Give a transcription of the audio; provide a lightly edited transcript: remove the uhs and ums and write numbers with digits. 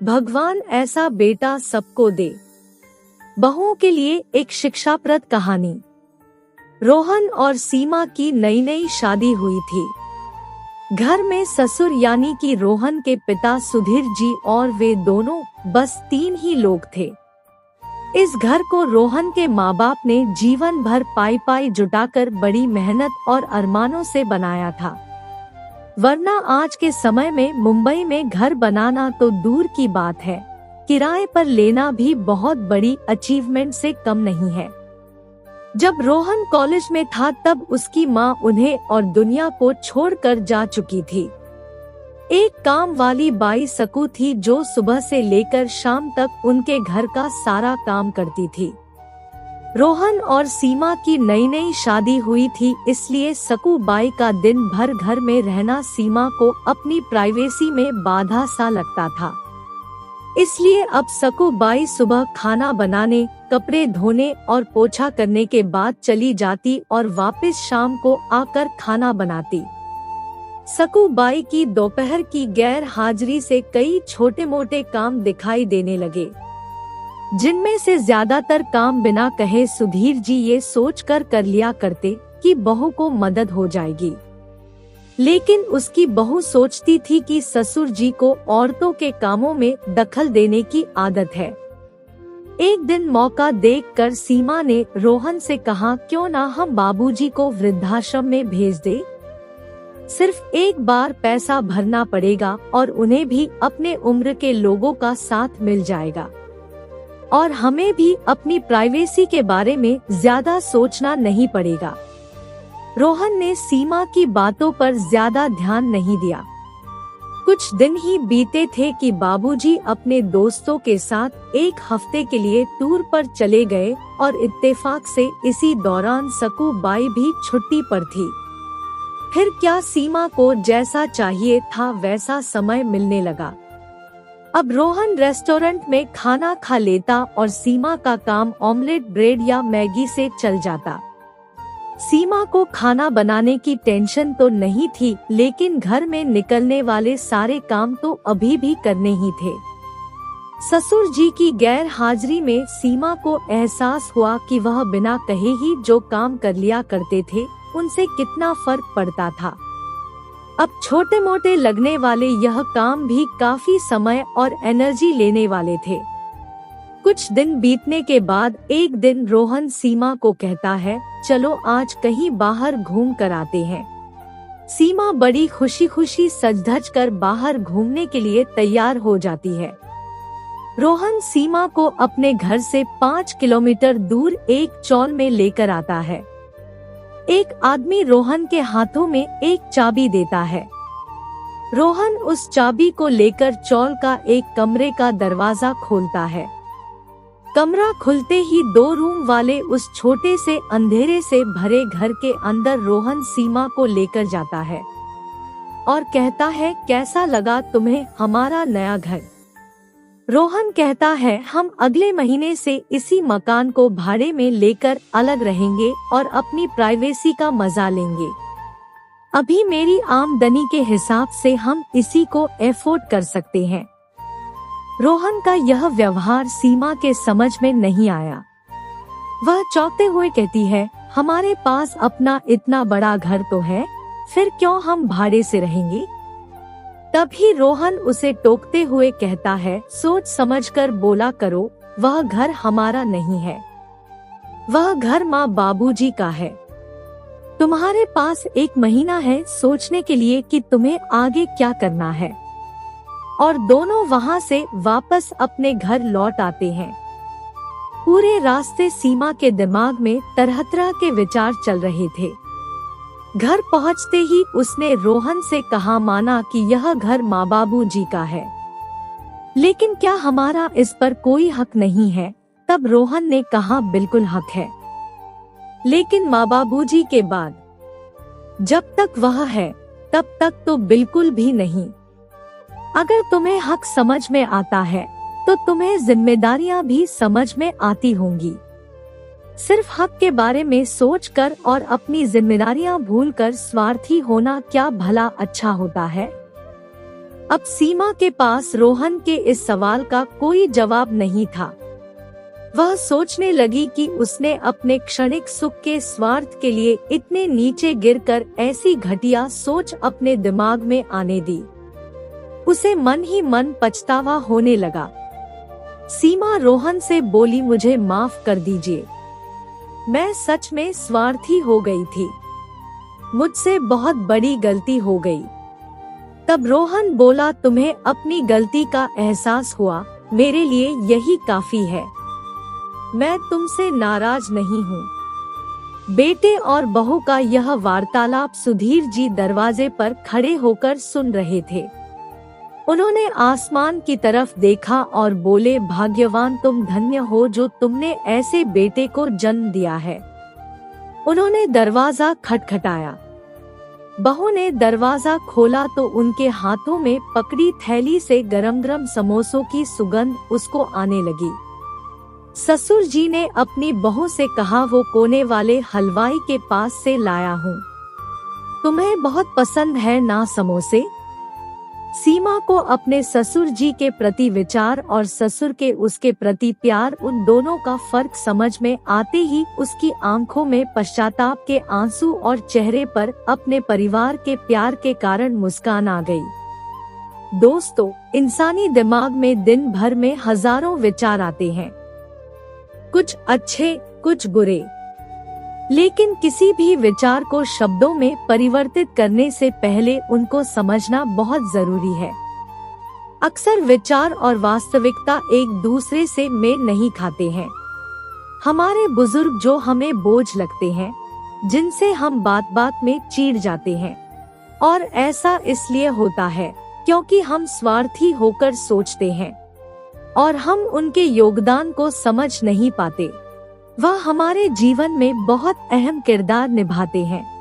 भगवान ऐसा बेटा सबको दे। बहुओं के लिए एक शिक्षाप्रद कहानी। रोहन और सीमा की नई नई शादी हुई थी। घर में ससुर यानी कि रोहन के पिता सुधीर जी और वे दोनों बस 3 ही लोग थे। इस घर को रोहन के माँ बाप ने जीवन भर पाई पाई जुटाकर बड़ी मेहनत और अरमानों से बनाया था। वरना आज के समय में मुंबई में घर बनाना तो दूर की बात है, किराए पर लेना भी बहुत बड़ी अचीवमेंट से कम नहीं है। जब रोहन कॉलेज में था तब उसकी माँ उन्हें और दुनिया को छोड़कर जा चुकी थी। एक काम वाली बाई सकू थी जो सुबह से लेकर शाम तक उनके घर का सारा काम करती थी। रोहन और सीमा की नई नई शादी हुई थी, इसलिए सकू बाई का दिन भर घर में रहना सीमा को अपनी प्राइवेसी में बाधा सा लगता था। इसलिए अब सकू बाई सुबह खाना बनाने, कपड़े धोने और पोछा करने के बाद चली जाती और वापस शाम को आकर खाना बनाती। सकू बाई की दोपहर की गैर हाजिरी से कई छोटे मोटे काम दिखाई देने लगे, जिनमें से ज्यादातर काम बिना कहे सुधीर जी ये सोचकर कर लिया करते कि बहू को मदद हो जाएगी। लेकिन उसकी बहू सोचती थी कि ससुर जी को औरतों के कामों में दखल देने की आदत है। एक दिन मौका देखकर सीमा ने रोहन से कहा, क्यों ना हम बाबूजी को वृद्धाश्रम में भेज दे। सिर्फ एक बार पैसा भरना पड़ेगा और उन्हें भी अपने उम्र के लोगों का साथ मिल जाएगा और हमें भी अपनी प्राइवेसी के बारे में ज्यादा सोचना नहीं पड़ेगा। रोहन ने सीमा की बातों पर ज्यादा ध्यान नहीं दिया। कुछ दिन ही बीते थे कि बाबूजी अपने दोस्तों के साथ एक हफ्ते के लिए टूर पर चले गए और इत्तेफाक से इसी दौरान सकू बाई भी छुट्टी पर थी। फिर क्या, सीमा को जैसा चाहिए था वैसा समय मिलने लगा। अब रोहन रेस्टोरेंट में खाना खा लेता और सीमा का काम ऑमलेट ब्रेड या मैगी से चल जाता। सीमा को खाना बनाने की टेंशन तो नहीं थी, लेकिन घर में निकलने वाले सारे काम तो अभी भी करने ही थे। ससुर जी की गैर हाजिरी में सीमा को एहसास हुआ कि वह बिना कहे ही जो काम कर लिया करते थे उनसे कितना फर्क पड़ता था। अब छोटे मोटे लगने वाले यह काम भी काफी समय और एनर्जी लेने वाले थे। कुछ दिन बीतने के बाद एक दिन रोहन सीमा को कहता है, चलो आज कहीं बाहर घूम कर आते हैं। सीमा बड़ी खुशी खुशी सज धज कर बाहर घूमने के लिए तैयार हो जाती है। रोहन सीमा को अपने घर से 5 किलोमीटर दूर एक चौल में लेकर आता है। एक आदमी रोहन के हाथों में एक चाबी देता है। रोहन उस चाबी को लेकर चौल का एक कमरे का दरवाजा खोलता है। कमरा खुलते ही 2 रूम वाले उस छोटे से अंधेरे से भरे घर के अंदर रोहन सीमा को लेकर जाता है और कहता है, कैसा लगा तुम्हें हमारा नया घर। रोहन कहता है, हम अगले महीने से इसी मकान को भाड़े में लेकर अलग रहेंगे और अपनी प्राइवेसी का मजा लेंगे। अभी मेरी आमदनी के हिसाब से हम इसी को एफोर्ड कर सकते हैं। रोहन का यह व्यवहार सीमा के समझ में नहीं आया। वह चौंकते हुए कहती है, हमारे पास अपना इतना बड़ा घर तो है, फिर क्यों हम भाड़े से रहेंगे। तभी रोहन उसे टोकते हुए कहता है, सोच समझकर बोला करो, वह घर हमारा नहीं है, वह घर माँ बाबूजी का है। तुम्हारे पास 1 महीना है सोचने के लिए कि तुम्हें आगे क्या करना है। और दोनों वहाँ से वापस अपने घर लौट आते हैं। पूरे रास्ते सीमा के दिमाग में तरह तरह के विचार चल रहे थे। घर पहुँचते ही उसने रोहन से कहा, माना कि यह घर माँ बाबूजी का है, लेकिन क्या हमारा इस पर कोई हक नहीं है। तब रोहन ने कहा, बिल्कुल हक है, लेकिन माँ बाबूजी के बाद जब तक वह है तब तक तो बिल्कुल भी नहीं। अगर तुम्हें हक समझ में आता है तो तुम्हें जिम्मेदारियां भी समझ में आती होंगी। सिर्फ हक के बारे में सोचकर और अपनी जिम्मेदारियां भूलकर स्वार्थी होना क्या भला अच्छा होता है। अब सीमा के पास रोहन के इस सवाल का कोई जवाब नहीं था। वह सोचने लगी कि उसने अपने क्षणिक सुख के स्वार्थ के लिए इतने नीचे गिरकर ऐसी घटिया सोच अपने दिमाग में आने दी। उसे मन ही मन पछतावा होने लगा। सीमा रोहन से बोली, मुझे माफ कर दीजिए, मैं सच में स्वार्थी हो गई थी, मुझसे बहुत बड़ी गलती हो गई। तब रोहन बोला, तुम्हें अपनी गलती का एहसास हुआ, मेरे लिए यही काफी है, मैं तुमसे नाराज नहीं हूँ। बेटे और बहू का यह वार्तालाप सुधीर जी दरवाजे पर खड़े होकर सुन रहे थे। उन्होंने आसमान की तरफ देखा और बोले, भाग्यवान तुम धन्य हो जो तुमने ऐसे बेटे को जन्म दिया है। उन्होंने दरवाजा खटखटाया। बहू ने दरवाजा खोला तो उनके हाथों में पकड़ी थैली से गरम-गरम समोसों की सुगंध उसको आने लगी। ससुर जी ने अपनी बहू से कहा, वो कोने वाले हलवाई के पास से लाया हूँ, तुम्हें बहुत पसंद है ना समोसे। सीमा को अपने ससुर जी के प्रति विचार और ससुर के उसके प्रति प्यार, उन दोनों का फर्क समझ में आते ही उसकी आंखों में पश्चाताप के आंसू और चेहरे पर अपने परिवार के प्यार के कारण मुस्कान आ गई। दोस्तों, इंसानी दिमाग में दिन भर में हजारों विचार आते हैं, कुछ अच्छे कुछ बुरे, लेकिन किसी भी विचार को शब्दों में परिवर्तित करने से पहले उनको समझना बहुत जरूरी है। अक्सर विचार और वास्तविकता एक दूसरे से मेल नहीं खाते हैं। हमारे बुजुर्ग जो हमें बोझ लगते हैं, जिनसे हम बात बात में चिढ़ जाते हैं, और ऐसा इसलिए होता है क्योंकि हम स्वार्थी होकर सोचते हैं और हम उनके योगदान को समझ नहीं पाते। वह हमारे जीवन में बहुत अहम किरदार निभाते हैं।